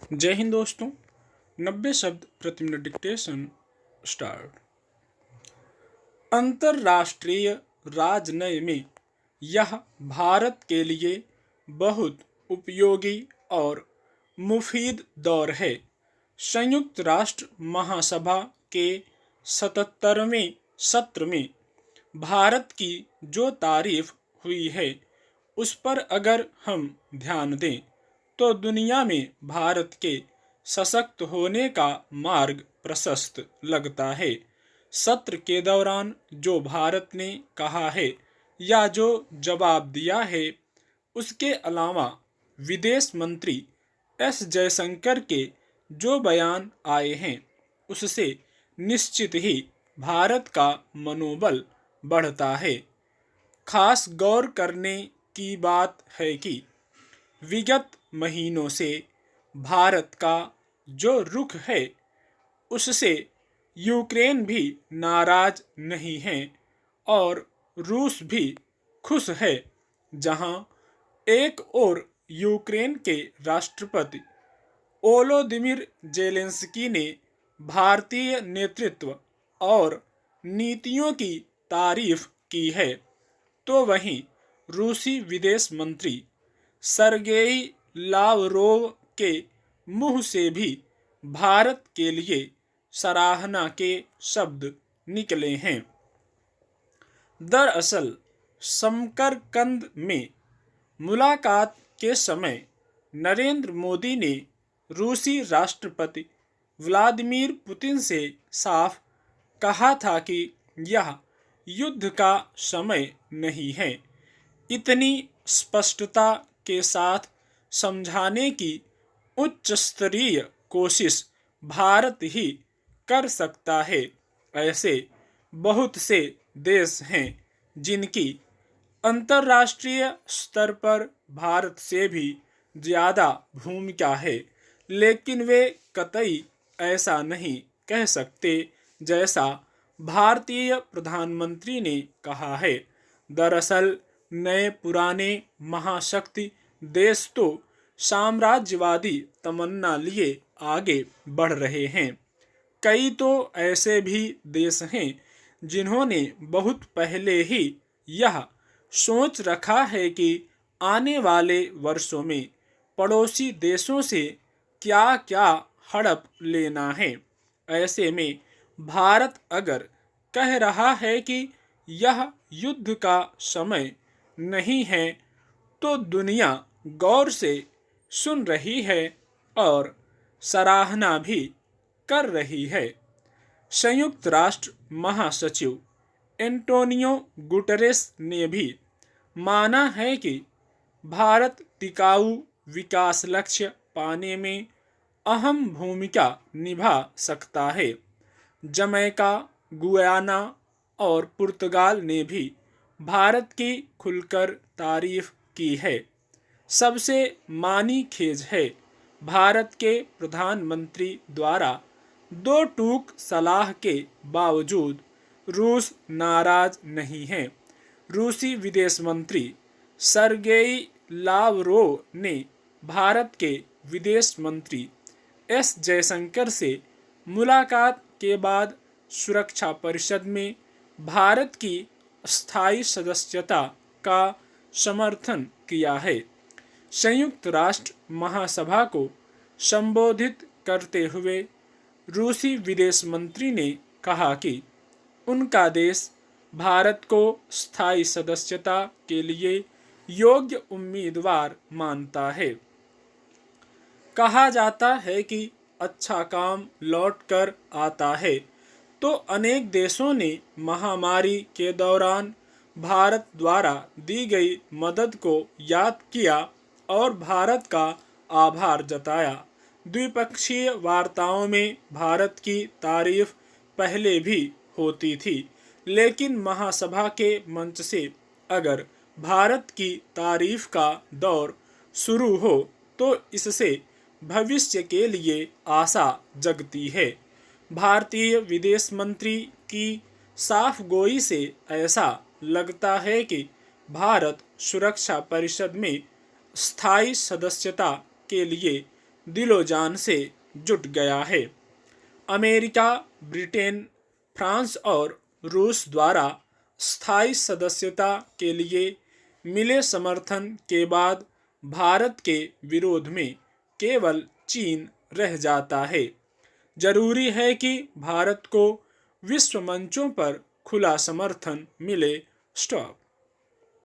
जय हिंद दोस्तों। 90 शब्द प्रति मिनट डिक्टेशन स्टार्ट। अंतर्राष्ट्रीय राजनय में यह भारत के लिए बहुत उपयोगी और मुफीद दौर है। संयुक्त राष्ट्र महासभा के 77वें सत्र में भारत की जो तारीफ हुई है उस पर अगर हम ध्यान दें तो दुनिया में भारत के सशक्त होने का मार्ग प्रशस्त लगता है। सत्र के दौरान जो भारत ने कहा है या जो जवाब दिया है, उसके अलावा विदेश मंत्री एस जयशंकर के जो बयान आए हैं, उससे निश्चित ही भारत का मनोबल बढ़ता है। खास गौर करने की बात है कि विगत महीनों से भारत का जो रुख है उससे यूक्रेन भी नाराज नहीं है और रूस भी खुश है। जहां एक और यूक्रेन के राष्ट्रपति वोलोदिमीर जेलेंस्की ने भारतीय नेतृत्व और नीतियों की तारीफ की है, तो वहीं रूसी विदेश मंत्री सरगेई लावरोव के मुंह से भी भारत के लिए सराहना के शब्द निकले हैं। दरअसल समरकंद में मुलाकात के समय नरेंद्र मोदी ने रूसी राष्ट्रपति व्लादिमीर पुतिन से साफ कहा था कि यह युद्ध का समय नहीं है। इतनी स्पष्टता के साथ समझाने की उच्च स्तरीय कोशिश भारत ही कर सकता है। ऐसे बहुत से देश हैं जिनकी अंतर्राष्ट्रीय स्तर पर भारत से भी ज़्यादा भूमिका है, लेकिन वे कतई ऐसा नहीं कह सकते जैसा भारतीय प्रधानमंत्री ने कहा है। दरअसल नए पुराने महाशक्ति देश तो साम्राज्यवादी तमन्ना लिए आगे बढ़ रहे हैं। कई तो ऐसे भी देश हैं जिन्होंने बहुत पहले ही यह सोच रखा है कि आने वाले वर्षों में पड़ोसी देशों से क्या क्या हड़प लेना है। ऐसे में भारत अगर कह रहा है कि यह युद्ध का समय नहीं है, तो दुनिया गौर से सुन रही है और सराहना भी कर रही है। संयुक्त राष्ट्र महासचिव एंटोनियो गुटेरेस ने भी माना है कि भारत टिकाऊ विकास लक्ष्य पाने में अहम भूमिका निभा सकता है। जमैका, गुयाना और पुर्तगाल ने भी भारत की खुलकर तारीफ की है। सबसे मानी खेज है भारत के प्रधानमंत्री द्वारा दो टूक सलाह के बावजूद रूस नाराज नहीं है। रूसी विदेश मंत्री सरगेई लावरोव ने भारत के विदेश मंत्री एस जयशंकर से मुलाकात के बाद सुरक्षा परिषद में भारत की स्थायी सदस्यता का समर्थन किया है। संयुक्त राष्ट्र महासभा को संबोधित करते हुए रूसी विदेश मंत्री ने कहा कि उनका देश भारत को स्थायी सदस्यता के लिए योग्य उम्मीदवार मानता है। कहा जाता है कि अच्छा काम लौट कर आता है, तो अनेक देशों ने महामारी के दौरान भारत द्वारा दी गई मदद को याद किया और भारत का आभार जताया। द्विपक्षीय वार्ताओं में भारत की तारीफ पहले भी होती थी, लेकिन महासभा के मंच से अगर भारत की तारीफ का दौर शुरू हो तो इससे भविष्य के लिए आशा जगती है। भारतीय विदेश मंत्री की साफ गोई से ऐसा लगता है कि भारत सुरक्षा परिषद में स्थायी सदस्यता के लिए दिलो जान से जुट गया है। अमेरिका, ब्रिटेन, फ्रांस और रूस द्वारा स्थायी सदस्यता के लिए मिले समर्थन के बाद भारत के विरोध में केवल चीन रह जाता है। जरूरी है कि भारत को विश्व मंचों पर खुला समर्थन मिले। स्टॉप।